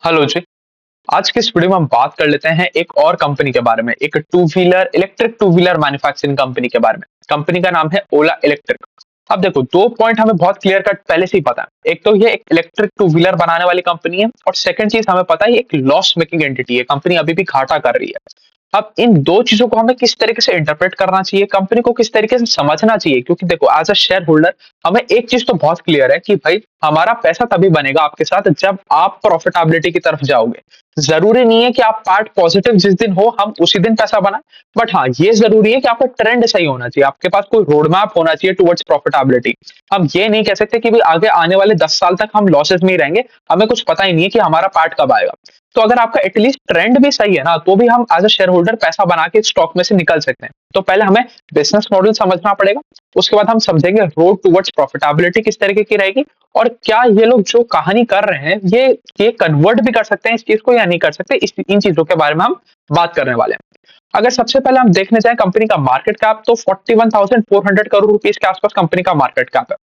Hello जी। आज के इस वीडियो में हम बात कर लेते हैं एक और कंपनी के बारे में, एक two wheeler electric two wheeler manufacturing company के बारे में। कंपनी का नाम है ओला इलेक्ट्रिक। अब देखो, दो पॉइंट हमें बहुत क्लियर कट पहले से ही पता है। एक तो ये एक इलेक्ट्रिक टू व्हीलर बनाने वाली कंपनी है, और सेकंड चीज हमें पता है ये एक लॉस मेकिंग एंटिटी है, कंपनी अभी भी घाटा कर रही है। अब इन दो चीजों को हमें किस तरीके से इंटरप्रेट करना चाहिए, कंपनी को किस तरीके से समझना चाहिए, क्योंकि देखो एज अ शेयर होल्डर हमें एक चीज तो बहुत क्लियर है कि भाई हमारा पैसा तभी बनेगा आपके साथ जब आप प्रॉफिटेबिलिटी की तरफ जाओगे। जरूरी नहीं है कि आप पार्ट पॉजिटिव जिस दिन हो हम उसी दिन पैसा बनाए, बट हाँ ये जरूरी है कि आपका ट्रेंड सही होना चाहिए, आपके पास कोई रोड मैप होना चाहिए टुवर्ड्स प्रॉफिटेबिलिटी। हम ये नहीं कह सकते कि भाई आगे आने वाले 10 साल तक हम लॉसेस में ही रहेंगे, हमें कुछ पता ही नहीं है कि हमारा पार्ट कब आएगा। तो अगर आपका एटलीस्ट ट्रेंड भी सही है ना, तो भी हम एज अ शेयर होल्डर पैसा बना के स्टॉक में से निकल सकते हैं। तो पहले हमें बिजनेस मॉडल समझना पड़ेगा, उसके बाद हम समझेंगे रोड टुवर्ड्स प्रॉफिटेबिलिटी किस तरीके की रहेगी, और क्या ये लोग जो कहानी कर रहे हैं ये कन्वर्ट भी कर सकते हैं इस चीज को या नहीं कर सकते, इन चीजों के बारे में हम बात करने वाले हैं। अगर सबसे पहले हम देखने जाए कंपनी का मार्केट कैप, तो 41,400 करोड़ रुपीस के आसपास कंपनी का मार्केट कैप है।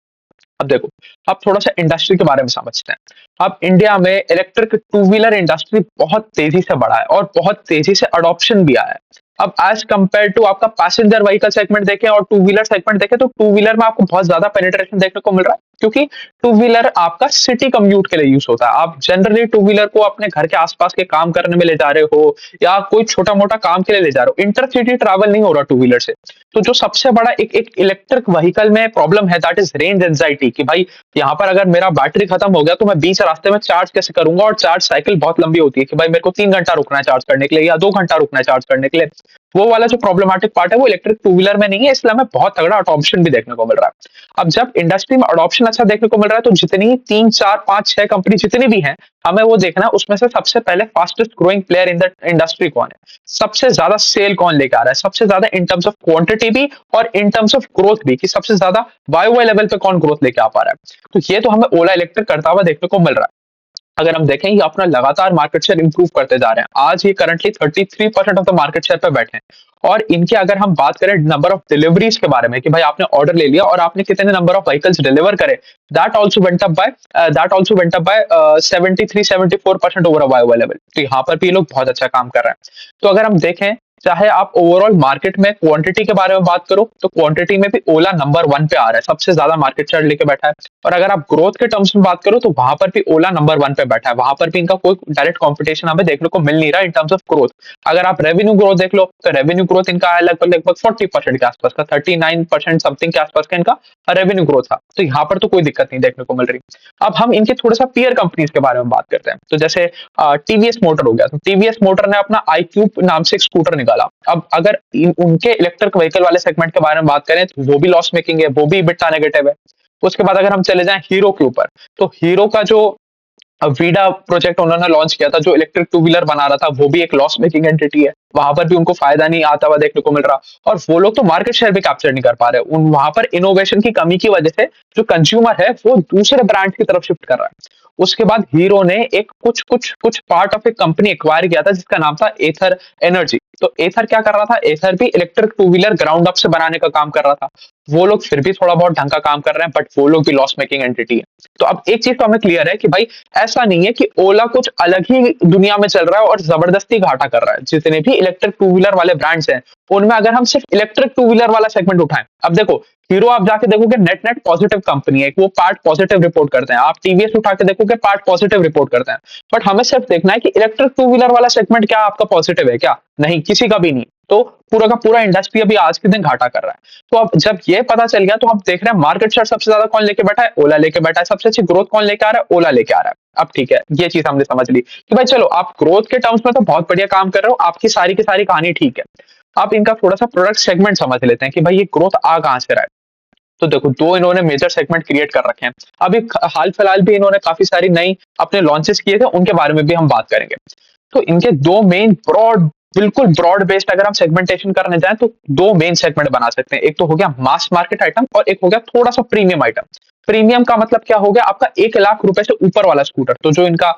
अब देखो, अब थोड़ा सा इंडस्ट्री के बारे में समझते हैं। अब इंडिया में इलेक्ट्रिक टू व्हीलर इंडस्ट्री बहुत तेजी से बढ़ा है और बहुत तेजी से अडॉप्शन भी आया है। अब एज कंपेयर टू आपका पैसेंजर व्हीकल सेगमेंट देखें और टू व्हीलर सेगमेंट देखें, तो टू व्हीलर में आपको बहुत ज्यादा पेनिट्रेशन देखने को मिल रहा है, क्योंकि टू व्हीलर आपका सिटी कम्यूट के लिए यूज होता है। आप जनरली टू व्हीलर को अपने घर के आसपास के काम करने में ले जा रहे हो, या कोई छोटा मोटा काम के लिए ले जा रहे हो, इंटरसिटी ट्रैवल नहीं हो रहा टू व्हीलर से। तो जो सबसे बड़ा एक इलेक्ट्रिक व्हीकल में प्रॉब्लम है, दैट इज रेंज एंजाइटी, कि भाई यहाँ पर अगर मेरा बैटरी खत्म हो गया तो मैं बीच रास्ते में चार्ज कैसे करूंगा, और चार्ज साइकिल बहुत लंबी होती है कि भाई मेरे को 3 घंटा रुकना है चार्ज करने के लिए या 2 घंटा रुकना है चार्ज करने के लिए। वो वाला जो प्रॉब्लमेटिक पार्ट है वो इलेक्ट्रिक टू व्हीलर में नहीं है, इसलिए हमें बहुत तगड़ा अडॉप्शन भी देखने को मिल रहा है। अब जब इंडस्ट्री में अडॉप्शन अच्छा देखने को मिल रहा है, तो जितनी 3 4 5 6 कंपनी जितनी भी हैं, हमें वो देखना है उसमें से सबसे पहले fastest growing player in the industry कौन है, सबसे ज्यादा सेल कौन लेके आ रहा है, सबसे ज्यादा इन टर्म्स ऑफ क्वांटिटी भी और इन टर्म्स ऑफ ग्रोथ भी, कि सबसे ज्यादा वाई लेवल पे कौन ग्रोथ लेके आ पा रहा है। तो ये तो हमें ओला इलेक्ट्रिक करता हुआ देखने को मिल रहा है। अगर हम देखें, ये अपना लगातार मार्केट शेयर इंप्रूव करते जा रहे हैं। आज ये currently 33% of the market share पे बैठे हैं। और इनके अगर हम बात करें नंबर ऑफ डिलीवरीज के बारे में, कि भाई आपने ऑर्डर ले लिया और आपने कितने नंबर ऑफ व्हीकल्स डिलीवर करे, that also went up by 73-74% over a Y level. तो यहाँ पर भी ये लोग बहुत अच्छा काम कर रहे हैं। तो अगर हम देखें, चाहे आप ओवरऑल मार्केट में क्वांटिटी के बारे में बात करो, तो क्वांटिटी में भी ओला नंबर 1 पे आ रहा है, सबसे ज्यादा मार्केट शेयर लेके बैठा है। और अगर आप ग्रोथ के टर्म्स में बात करो, तो वहां पर भी ओला नंबर 1 पे बैठा है, वहां पर भी इनका कोई डायरेक्ट कंपटीशन हमें देखने को मिल नहीं रहा इन टर्म्स ऑफ ग्रोथ। अगर आप रेवेन्यू ग्रोथ देख लो, तो रेवेन्यू ग्रोथ इनका है लगभग लगभग 40% के आसपास का, 39% समथिंग के आसपास का इनका रेवेन्यू ग्रोथ था। तो यहाँ पर तो कोई दिक्कत नहीं देखने को मिल रही। अब हम इनके थोड़ा सा पीयर कंपनीज के बारे में बात करते हैं। तो जैसे टीवीएस मोटर हो गया, तो टीवीएस मोटर ने अपना आई क्यूब नाम से एक स्कूटर निकाला। अब अगर उनके इलेक्ट्रिक व्हीकल वाले सेगमेंट के बारे में बात करें, तो वो भी लॉस मेकिंग है, वो भी बिटा नेगेटिव है। उसके बाद अगर हम चले जाएं हीरो के ऊपर, तो हीरो का जो वीडा प्रोजेक्ट उन्होंने लॉन्च किया था, जो इलेक्ट्रिक टू व्हीलर बना रहा था, वो भी एक लॉस मेकिंग एंटिटी है, वहां पर भी उनको फायदा नहीं आता हुआ देखने को मिल रहा। और वो लोग तो मार्केट शेयर भी कैप्चर नहीं कर पा रहे, उन वहां पर इनोवेशन की कमी की वजह से जो कंज्यूमर है वो दूसरे ब्रांड की तरफ शिफ्ट कर रहा है। उसके बाद हीरो ने एक कुछ कुछ कुछ पार्ट ऑफ एक कंपनी एक्वायर किया था जिसका नाम था एथर एनर्जी। तो एथर क्या कर रहा था, एथर भी electric two wheeler ground up से बनाने का काम कर रहा था। वो लोग फिर भी थोड़ा बहुत ढंग का काम कर रहे हैं, बट वो लोग भी लॉस मेकिंग एंटिटी है। तो अब एक चीज तो हमें क्लियर है कि भाई ऐसा नहीं है कि ओला कुछ अलग ही दुनिया में चल रहा है और जबरदस्ती घाटा कर रहा है। जितने भी इलेक्ट्रिक टू व्हीलर वाले ब्रांड्स हैं, उनमें अगर हम सिर्फ इलेक्ट्रिक टू व्हीलर वाला सेगमेंट उठाएं, अब देखो हीरो आप जाके देखोगे नेट नेट पॉजिटिव कंपनी है, वो पार्ट पॉजिटिव रिपोर्ट करते हैं। आप टीवीएस उठा के देखोगे पार्ट पॉजिटिव रिपोर्ट करते हैं। बट हमें सिर्फ देखना है कि इलेक्ट्रिक टू व्हीलर वाला सेगमेंट क्या आपका पॉजिटिव है, क्या नहीं, किसी का भी नहीं। तो पूरा का पूरा इंडस्ट्री अभी आज के दिन घाटा कर रहा है। तो अब जब ये पता चल गया, तो हम देख रहे हैं मार्केट शेयर सबसे ज्यादा कौन लेके बैठा है, ओला लेके बैठा है। सबसे अच्छी ग्रोथ कौन लेके आ रहा है, ओला लेके आ रहा है। अब ठीक है, ये चीज हमने समझ ली कि भाई चलो आप ग्रोथ के टर्म्स में तो बहुत बढ़िया काम कर रहे हो, आपकी सारी की सारी कहानी ठीक है। आप इनका थोड़ा सा प्रोडक्ट सेगमेंट समझ लेते हैं कि भाई ये ग्रोथ आ कहां से रहा है। तो देखो, दो इन्होंने मेजर सेगमेंट क्रिएट कर रखे हैं। अभी हाल फिलहाल भी इन्होंने काफी सारी नई अपने लॉन्चेस किए थे, उनके बारे में भी हम बात करेंगे। तो इनके दो मेन ब्रॉड, बिल्कुल ब्रॉड बेस्ड अगर हम सेगमेंटेशन करने जाएं, तो दो मेन सेगमेंट बना सकते हैं। एक तो हो गया मास मार्केट आइटम, और एक हो गया थोड़ा सा प्रीमियम आइटम। प्रीमियम का मतलब क्या हो गया, आपका 1 लाख रुपए से ऊपर वाला स्कूटर। तो जो इनका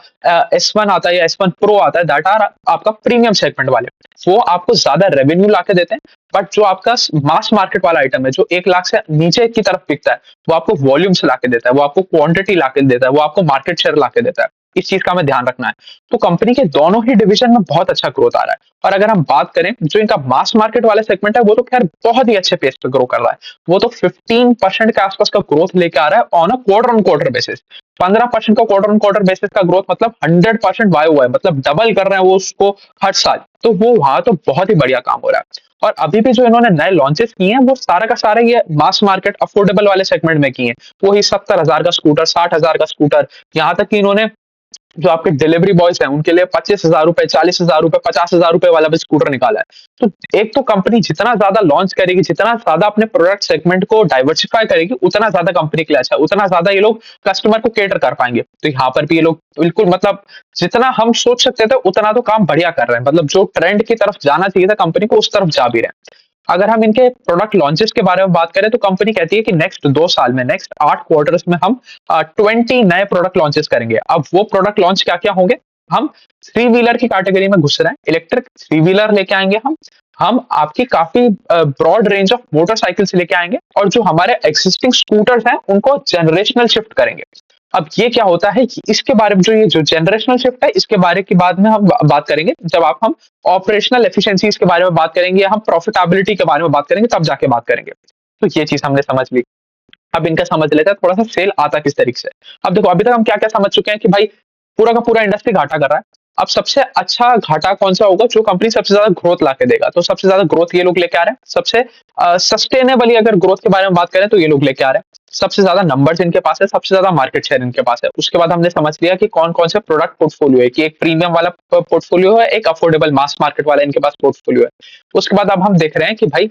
S1 आता है या S1 प्रो आता है, दैट आर आपका प्रीमियम सेगमेंट वाले। वो आपको ज्यादा रेवेन्यू लाके देते हैं। बट जो आपका मास मार्केट वाला आइटम है, जो 1 लाख से नीचे की तरफ बिकता है, वो आपको वॉल्यूम से लाके देता है, वो आपको क्वांटिटी लाके देता है, वो आपको मार्केट शेयर लाके देता है। इस चीज का हमें ध्यान रखना है। तो कंपनी के दोनों ही डिवीजन में बहुत अच्छा ग्रोथ आ रहा है। और अगर हम बात करें जो इनका मास मार्केट वाला सेगमेंट है, वो तो खैर बहुत ही अच्छे पेस पे ग्रो कर रहा है। वो तो 15% के आसपास का ग्रोथ लेके आ रहा है on a quarter on quarter basis. 15% का क्वार्टर ऑन क्वार्टर बेसिस का ग्रोथ मतलब 100% वाई हुआ है, मतलब डबल कर रहे हैं वो उसको हर साल। तो वो वहां तो बहुत ही बढ़िया काम हो रहा है। और अभी भी जो इन्होंने नए लॉन्चेस किए हैं वो सारा का सारा ये मास मार्केट अफोर्डेबल वाले सेगमेंट में किए हैं। वही 70,000 का स्कूटर, 60,000 का स्कूटर, यहाँ तक कि इन्होंने जो आपके डिलीवरी बॉयज हैं उनके लिए 25,000 रुपए, 40,000 रुपए, 50,000 रुपए वाला भी स्कूटर निकाला है। तो एक तो कंपनी जितना ज्यादा लॉन्च करेगी, जितना ज्यादा अपने प्रोडक्ट सेगमेंट को डाइवर्सिफाई करेगी, उतना ज्यादा कंपनी के लिए अच्छा है, उतना ज्यादा ये लोग कस्टमर को केटर कर पाएंगे। तो यहाँ पर भी ये लोग बिल्कुल मतलब जितना हम सोच सकते थे उतना तो काम बढ़िया कर रहे हैं। मतलब जो ट्रेंड की तरफ जाना चाहिए था कंपनी को, उस तरफ जा भी रहे हैं। अगर हम इनके प्रोडक्ट लॉन्चेस के बारे में बात करें तो कंपनी कहती है कि नेक्स्ट 2 साल में, नेक्स्ट 8 क्वार्टर्स में हम 20 नए प्रोडक्ट लॉन्चेस करेंगे। अब वो प्रोडक्ट लॉन्च क्या क्या होंगे? हम थ्री व्हीलर की कैटेगरी में घुस रहे हैं, इलेक्ट्रिक थ्री व्हीलर लेके आएंगे हम आपकी काफी ब्रॉड रेंज ऑफ मोटरसाइकिल्स लेके आएंगे, और जो हमारे एक्सिस्टिंग स्कूटर्स हैं उनको जनरेशनल शिफ्ट करेंगे। अब ये क्या होता है कि इसके बारे में जो ये जो जनरेशनल शिफ्ट है, इसके बारे की बाद में हम बात करेंगे, जब हम ऑपरेशनल एफिशिएंसीज के बारे में बात करेंगे या हम प्रॉफिटेबिलिटी के बारे में बात करेंगे, तब जाके बात करेंगे। तो ये चीज हमने समझ ली। अब इनका समझ लेते हैं थोड़ा सा सेल आता किस तरीके से। अब देखो अभी तक हम क्या क्या समझ चुके हैं कि भाई पूरा का पूरा इंडस्ट्री घाटा कर रहा है। अब सबसे अच्छा घाटा कौन सा होगा? जो कंपनी सबसे ज्यादा ग्रोथ लाके देगा। तो सबसे ज्यादा ग्रोथ ये लोग लेके आ रहे हैं। सबसे सस्टेनेबली अगर ग्रोथ के बारे में बात करें तो ये लोग लेके आ रहे हैं। सबसे ज्यादा नंबर्स इनके पास है, सबसे ज्यादा मार्केट शेयर इनके पास है। उसके बाद हमने समझ लिया कि कौन कौन से प्रोडक्ट पोर्टफोलियो है, कि एक प्रीमियम वाला पोर्टफोलियो है, एक अफोर्डेबल मास मार्केट वाला इनके पास पोर्टफोलियो है। उसके बाद अब हम देख रहे हैं कि भाई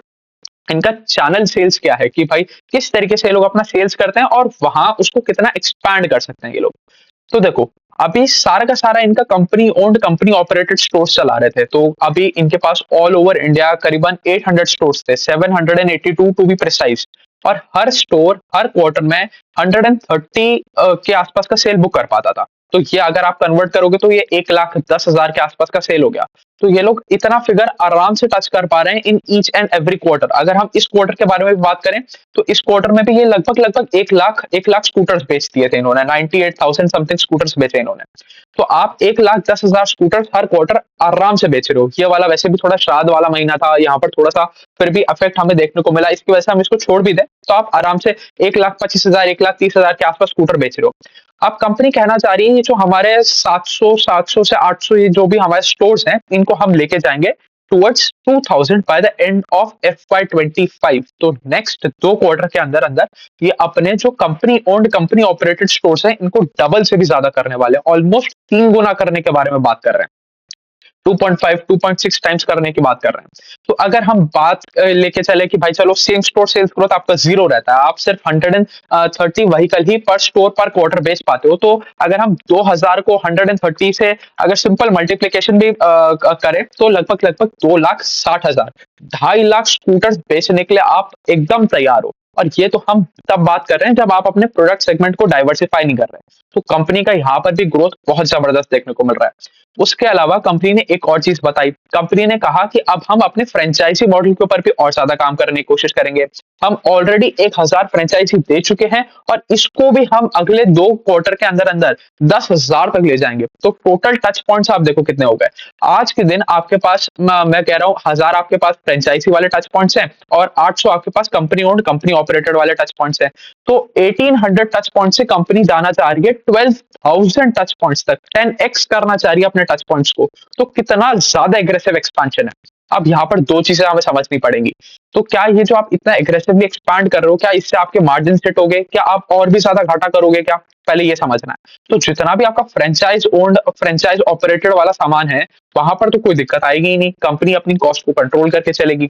इनका चैनल सेल्स क्या है, कि भाई किस तरीके से ये लोग अपना सेल्स करते हैं और वहां उसको कितना एक्सपैंड कर सकते हैं ये लोग। तो देखो अभी सारा का सारा इनका company owned, company operated stores चला रहे थे। तो अभी इनके पास ऑल ओवर इंडिया करीबन 800 स्टोर्स थे, 782 टू बी प्रिसाइज। और हर स्टोर हर क्वार्टर में 130 के आसपास का सेल बुक कर पाता था। तो ये अगर आप कन्वर्ट करोगे तो ये 1,10,000 के आसपास का सेल हो गया। तो ये लोग इतना फिगर आराम से टच कर पा रहे हैं in each and every quarter. अगर हम इस क्वार्टर के बारे में बात करें तो इस क्वार्टर में भी ये लगभग लगभग 1 लाख स्कूटर्स बेच दिए थे इन्होंने, 98,000 समथिंग स्कूटर्स बेचे इन्होंने। तो आप 1,10,000 स्कूटर्स हर क्वार्टर आराम से बेच रहे हो। ये वाला वैसे भी थोड़ा श्राद्ध वाला महीना था, यहाँ पर थोड़ा सा फिर भी इफेक्ट हमें देखने को मिला, इसकी वजह से हम इसको छोड़ भी दें तो आप आराम से 1,25,000 1,30,000 के आसपास स्कूटर बेच रहे हो। अब कंपनी कहना चाह रही है ये जो हमारे 700 से 800 ये जो भी हमारे स्टोर्स हैं इनको हम लेके जाएंगे towards 2000 by the end of FY25। तो नेक्स्ट 2 क्वार्टर के अंदर अंदर ये अपने जो company owned, company operated stores हैं इनको डबल से भी ज्यादा करने वाले हैं, ऑलमोस्ट 3 गुना करने के बारे में बात कर रहे हैं। 2.5 2.6 टाइम्स करने की बात कर रहे हैं। तो अगर हम बात लेके चले कि भाई चलो सेम स्टोर सेल्स ग्रोथ आपका जीरो रहता है, आप सिर्फ 130 व्हीकल ही पर स्टोर पर क्वार्टर बेच पाते हो। तो अगर हम 2000 को 130 से अगर सिंपल मल्टीप्लीकेशन भी करें तो लगभग लगभग 2,60,000, 2.5 लाख स्कूटर्स बेचने के लिए आप एकदम तैयार हो। और ये तो हम तब बात कर रहे हैं जब आप अपने प्रोडक्ट सेगमेंट को डाइवर्सिफाई नहीं कर रहे हैं। तो कंपनी का यहाँ पर भी ग्रोथ बहुत जबरदस्त देखने को मिल रहा है। उसके अलावा कंपनी ने एक और चीज बताई। कंपनी ने कहा कि अब हम अपने फ्रेंचाइजी मॉडल के ऊपर भी और ज्यादा काम करने की कोशिश करेंगे। हम ऑलरेडी 1,000 फ्रेंचाइजी दे चुके हैं और इसको भी हम अगले 2 क्वार्टर के अंदर अंदर 10,000 तक ले जाएंगे। तो टोटल टच पॉइंट्स आप देखो कितने हो गए। आज के दिन आपके पास मैं कह रहा हूँ 1,000 आपके पास फ्रेंचाइजी वाले टच पॉइंट्स हैं और 800 आपके पास कंपनी ओन्ड, कंपनी ऑपरेटेड वाले टच पॉइंट्स हैं। तो 1800 टच पॉइंट से कंपनी जाना चाह रही है 12,000 टच पॉइंट्स तक, 10x करना चाह रही है अपने टच पॉइंट्स को। तो कितना ज्यादा एग्रेसिव एक्सपेंशन है। अब यहाँ पर 2 चीजें हमें समझनी पड़ेंगी। तो क्या ये जो आप इतना एग्रेसिवली एक्सपैंड कर रहे हो, क्या इससे आपके मार्जिन हिट होंगे? क्या आप और भी ज्यादा घाटा करोगे? क्या पहले ये समझना है। तो जितना भी आपका फ्रेंचाइज ओन्ड, फ्रेंचाइज ऑपरेटेड वाला सामान है वहां पर तो कोई दिक्कत आएगी ही नहीं, कंपनी अपनी कॉस्ट को कंट्रोल करके चलेगी।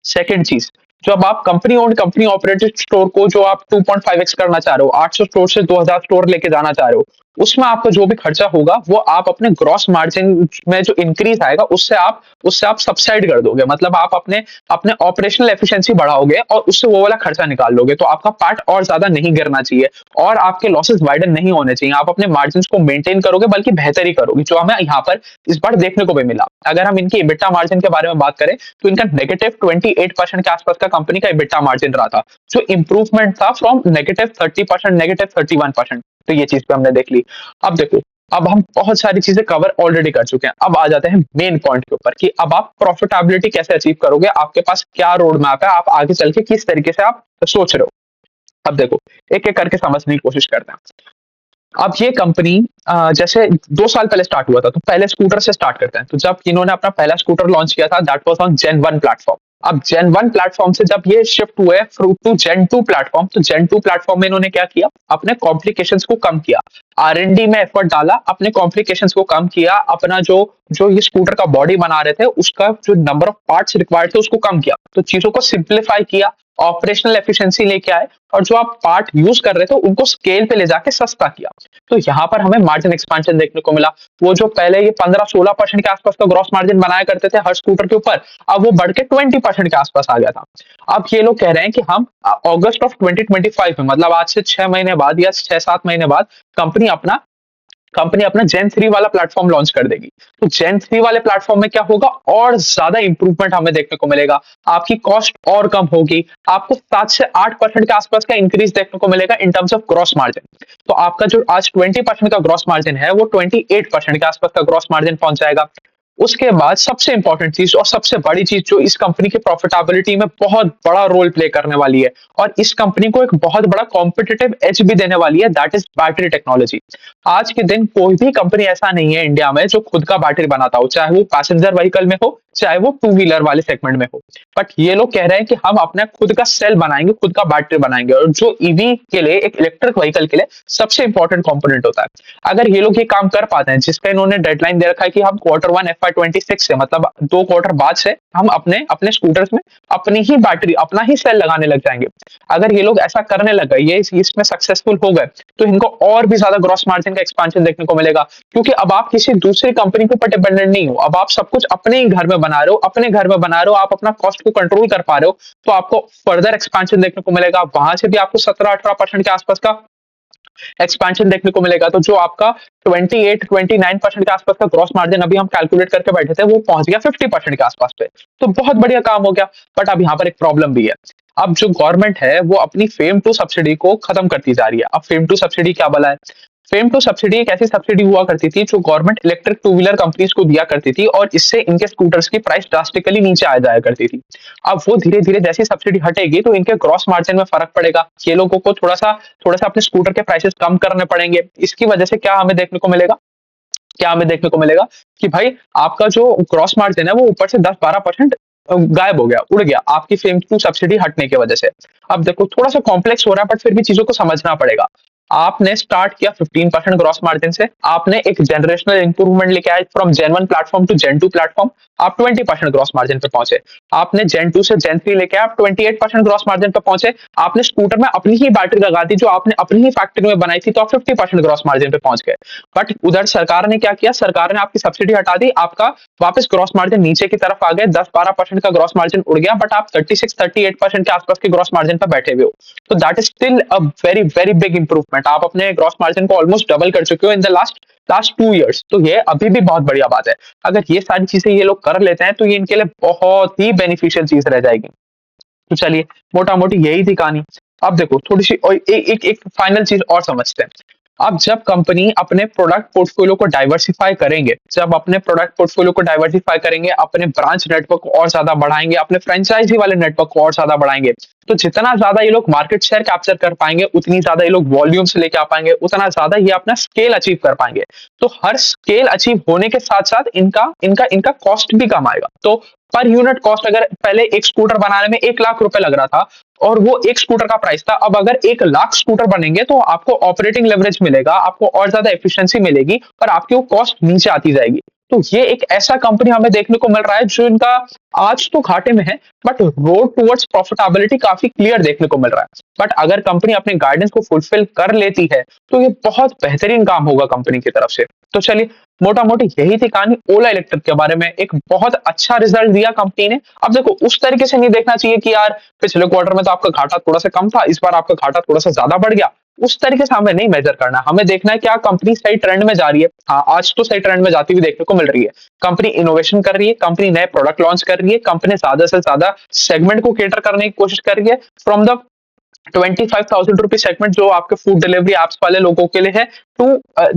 सेकंड चीज, जो अब आप company owned, company operated store को जो आप 2.5x करना चाह रहे हो, 800 स्टोर से 2,000 स्टोर लेके जाना चाह रहे हो, उसमें आपका जो भी खर्चा होगा वो आप अपने ग्रॉस मार्जिन में जो इंक्रीज आएगा उससे आप सब्साइड कर दोगे। मतलब आप अपने अपने ऑपरेशनल एफिशिएंसी बढ़ाओगे और उससे वो वाला खर्चा निकाल लोगे। तो आपका पैट और ज्यादा नहीं गिरना चाहिए और आपके लॉसेस वाइडन नहीं होने चाहिए। आप अपने मार्जिन को मेंटेन करोगे बल्कि बेहतरी करोगे, जो हमें यहाँ पर इस बार देखने को भी मिला। अगर हम इनकी इबिटा मार्जिन के बारे में बात करें तो इनका -28% के आसपास का कंपनी का इबिटा मार्जिन रहा था, जो इंप्रूवमेंट था फ्रॉम -30%, -31%। तो ये चीज भी हमने देख ली। अब देखो अब हम बहुत सारी चीजें कवर ऑलरेडी कर चुके हैं। अब आ जाते हैं मेन पॉइंट के ऊपर कि अब आप प्रॉफिटेबिलिटी कैसे अचीव करोगे, आपके पास क्या रोड मैप है, आप आगे चल के किस तरीके से आप सोच रहे हो। अब देखो, एक एक करके समझने की कोशिश करते हैं। अब ये कंपनी जैसे 2 साल पहले स्टार्ट हुआ था, तो पहले स्कूटर से स्टार्ट करते हैं। तो जब इन्होंने अपना पहला स्कूटर लॉन्च किया था, that was on gen 1 platform. अब जेन 1 प्लेटफॉर्म से जब ये शिफ्ट हुए फ्रू टू जेन 2 प्लेटफॉर्म, तो जेन 2 प्लेटफॉर्म में इन्होंने क्या किया, अपने कॉम्प्लिकेशंस को कम किया, R&D में एफर्ट डाला, अपने कॉम्प्लिकेशंस को कम किया, अपना जो जो ये स्कूटर का बॉडी बना रहे थे, उसका जो नंबर ऑफ पार्ट्स रिक्वायर्ड थे उसको कम किया, तो चीजों को सिंप्लीफाई किया, ऑपरेशनल एफिशिएंसी लेके आए, और जो आप पार्ट यूज कर रहे थे उनको स्केल पे ले जाके सस्ता किया। तो यहाँ पर हमें मार्जिन एक्सपेंशन देखने को मिला। वो जो पहले ये 15-16% के आसपास का ग्रॉस मार्जिन बनाया करते थे हर स्कूटर के ऊपर, अब वो बढ़ के 20% के आसपास आ गया था। अब ये लोग कह रहे हैं कि हम अगस्त ऑफ 2025 में, मतलब आज से 6 महीने बाद या 6-7 महीने बाद, कंपनी अपना कंपनी अपना जेन 3 वाला प्लेटफॉर्म लॉन्च कर देगी। तो जेन 3 वाले प्लेटफॉर्म में क्या होगा, और ज्यादा इंप्रूवमेंट हमें देखने को मिलेगा, आपकी कॉस्ट और कम होगी, आपको 7 से 8% के आसपास का इंक्रीज देखने को मिलेगा in terms of gross margin. तो आपका जो आज 20% का ग्रॉस मार्जिन है, वो 28% के आसपास का ग्रॉस मार्जिन पहुंच जाएगा। उसके बाद सबसे इंपॉर्टेंट चीज और सबसे बड़ी चीज जो इस कंपनी की प्रॉफिटेबिलिटी में बहुत बड़ा रोल प्ले करने वाली है, और इस कंपनी को एक बहुत बड़ा कॉम्पिटिटिव एज भी देने वाली है, दैट इज बैटरी टेक्नोलॉजी। आज के दिन कोई भी कंपनी ऐसा नहीं है इंडिया में जो खुद का बैटरी बनाता हो, चाहे वो पैसेंजर व्हीकल में हो, चाहे वो टू व्हीलर वाले सेगमेंट में हो। बट ये लोग कह रहे हैं कि हम अपना खुद का सेल बनाएंगे, खुद का बैटरी बनाएंगे, और जो ईवी के लिए, एक इलेक्ट्रिक व्हीकल के लिए सबसे इंपॉर्टेंट कंपोनेंट होता है। अगर ये लोग ये काम कर पाते हैं, जिसका इन्होंने डेडलाइन दे रखा है कि हम Q1 FY26 से, मतलब 2 क्वार्टर बाद से, हम अपने अपने स्कूटर्स में अपनी ही बैटरी, अपना ही सेल लगाने लग जाएंगे। अगर ये लोग ऐसा करने लग गए, ये इसमें सक्सेसफुल हो गए, तो इनको और भी ज्यादा ग्रॉस मार्जिन का एक्सपेंशन देखने को मिलेगा, क्योंकि अब आप किसी दूसरी कंपनी के ऊपर डिपेंडेंट नहीं हो, अब आप सब कुछ अपने ही घर में बना रहे हो, अपने घर में बना रहे हो, आप अपना कॉस्ट को कंट्रोल कर पा रहे हो, तो आपको फर्दर एक्सपेंशन देखने को मिलेगा, वहां से भी आपको 17-18% के आसपास का एक्सपेंशन देखने को मिलेगा। तो जो आपका 28-29% के आसपास का ग्रॉस मार्जिन अभी हम कैलकुलेट करके बैठे थे, वो पहुंच गया 50% के आसपास पे। तो बहुत बढ़िया काम हो गया। बट अब यहाँ पर एक प्रॉब्लम भी है। अब जो गवर्नमेंट है वो अपनी फेम टू सब्सिडी को खत्म करती जा रही है। अब फेम टू सब्सिडी क्या भला है? फेम टू सब्सिडी एक ऐसी सब्सिडी हुआ करती थी जो government electric two wheeler companies को दिया करती थी, और इससे इनके स्कूटर्स की प्राइस ड्रास्टिकली नीचे आ जाया करती थी। अब वो धीरे धीरे जैसी सब्सिडी हटेगी, तो इनके ग्रॉस मार्जिन में फर्क पड़ेगा, ये लोगों को थोड़ा सा अपने स्कूटर के प्राइसेस कम करने पड़ेंगे। इसकी वजह से क्या हमें देखने को मिलेगा कि भाई आपका जो ग्रॉस मार्जिन है वो ऊपर से 10-12% गायब हो गया, उड़ गया, आपकी फेम टू सब्सिडी हटने की वजह से। अब देखो, थोड़ा सा कॉम्प्लेक्स हो रहा है, बट फिर भी चीजों को समझना पड़ेगा। आपने स्टार्ट किया 15% ग्रॉस मार्जिन से, आपने एक जनरेशनल इंप्रूवमेंट लेके आए from gen 1 platform to gen 2 platform, आप 20% ग्रॉस मार्जिन पे पहुंचे। आपने जेन 2 से जेन 3 लेके आए, आप 28% ग्रॉस मार्जिन पे पहुंचे। आपने स्कूटर में अपनी ही बैटरी लगा दी, जो आपने अपनी ही फैक्ट्री में बनाई थी, तो आप 50% ग्रॉस मार्जिन पे पहुंच गए। बट उधर सरकार ने क्या किया, सरकार ने आपकी सब्सिडी हटा दी, आपका वापस ग्रॉस मार्जिन नीचे की तरफ आ गए, 10-12% का ग्रॉस मार्जिन उड़ गया, बट आप 36-38% के आसपास के ग्रॉस मार्जिन पर बैठे हुए हो। तो that is still a very very big improvement. आप अपने ग्रॉस मार्जिन को ऑलमोस्ट डबल कर चुके हो इन द लास्ट 2 years। तो ये अभी भी बहुत बढ़िया बात है। अगर ये सारी चीजें ये लोग कर लेते हैं, तो ये इनके लिए बहुत ही बेनिफिशियल चीज रह जाएगी। तो चलिए, मोटा मोटी यही थी कहानी। अब देखो, थोड़ी सी और एक फाइनल चीज और समझते हैं। अब जब कंपनी अपने प्रोडक्ट पोर्टफोलियो को डाइवर्सिफाई करेंगे, अपने ब्रांच नेटवर्क को और ज्यादा बढ़ाएंगे, अपने फ्रेंचाइजी वाले नेटवर्क को और ज्यादा बढ़ाएंगे, तो जितना ज्यादा ये लोग मार्केट शेयर कैप्चर कर पाएंगे, उतनी ज्यादा ये लोग वॉल्यूम से लेके आ पाएंगे, उतना ज्यादा ये अपना स्केल अचीव कर पाएंगे। तो हर स्केल अचीव होने के साथ साथ इनका इनका इनका कॉस्ट भी कम आएगा। तो पर यूनिट कॉस्ट, अगर पहले एक स्कूटर बनाने में 1 लाख रुपए लग रहा था, और वो एक स्कूटर का प्राइस था, अब अगर 1 लाख स्कूटर बनेंगे, तो आपको ऑपरेटिंग लेवरेज मिलेगा, आपको और ज्यादा एफिशिएंसी मिलेगी, और आपकी वो कॉस्ट नीचे आती जाएगी। तो ये एक ऐसा कंपनी हमें देखने को मिल रहा है जो इनका आज तो घाटे में है, बट रोड टुवर्ड्स प्रॉफिटेबिलिटी काफी क्लियर देखने को मिल रहा है। बट अगर कंपनी अपने गाइडेंस को फुलफिल कर लेती है, तो ये बहुत बेहतरीन काम होगा कंपनी की तरफ से। तो चलिए, मोटा मोटी यही थी कहानी ओला इलेक्ट्रिक के बारे में। एक बहुत अच्छा रिजल्ट दिया कंपनी ने। अब देखो, उस तरीके से नहीं देखना चाहिए कि यार पिछले क्वार्टर में तो आपका घाटा थोड़ा सा कम था, इस बार आपका घाटा थोड़ा सा ज्यादा बढ़ गया। उस तरीके से हमें नहीं मेजर करना, हमें देखना है क्या कंपनी सही ट्रेंड में जा रही है। हाँ, आज तो सही ट्रेंड में जाती हुई देखने को मिल रही है। कंपनी इनोवेशन कर रही है, कंपनी नए प्रोडक्ट लॉन्च कर रही है, कंपनी ज्यादा से ज्यादा सेगमेंट को केटर करने की कोशिश कर रही है, फ्रॉम द ₹25,000 सेगमेंट जो आपके फूड डिलीवरी एप्स वाले लोगों के लिए है, टू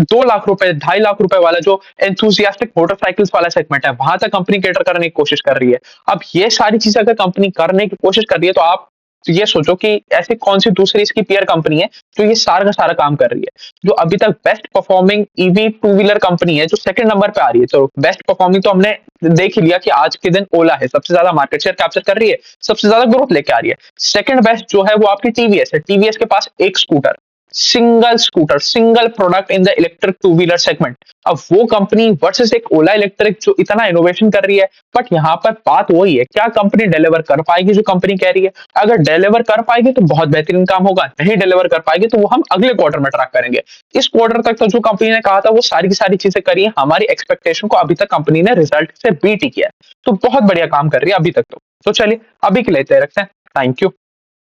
2 लाख रुपए, 2.5 लाख रुपए वाला जो एंथुसियास्टिक मोटरसाइकिल्स वाला सेगमेंट है, वहां तक कंपनी कैटर करने की कोशिश कर रही है। अब ये सारी चीजें अगर कंपनी करने की कोशिश कर रही है, तो आप ये सोचो कि ऐसी कौन सी दूसरी इसकी पीयर कंपनी है जो ये सारा का सारा काम कर रही है। जो अभी तक best performing EV two wheeler company है, जो सेकंड नंबर पे आ रही है, तो बेस्ट परफॉर्मिंग तो हमने देख ही लिया कि आज के दिन ओला है, सबसे ज्यादा मार्केट शेयर कैप्चर कर रही है, सबसे ज्यादा ग्रोथ लेके आ रही है। सेकंड बेस्ट जो है वो आपकी टीवीएस है। टीवीएस के पास एक scooter, single product in the electric two wheeler segment. अब वो कंपनी वर्सेस एक ओला इलेक्ट्रिक जो इतना इनोवेशन कर रही है, बट यहाँ पर बात वही है, क्या कंपनी डिलीवर कर पाएगी जो कंपनी कह रही है? अगर डिलीवर कर पाएगी तो बहुत बेहतरीन काम होगा, नहीं डिलीवर कर पाएगी तो वो हम अगले क्वार्टर में ट्रैक करेंगे। इस क्वार्टर तक तो जो कंपनी ने कहा था वो सारी की सारी चीजें करी है, हमारी एक्सपेक्टेशन को अभी तक कंपनी ने रिजल्ट से बीट ही किया है, तो बहुत बढ़िया काम कर रही है अभी तक। तो चलिए अभी के लिए इतना ही रखते हैं। Thank you.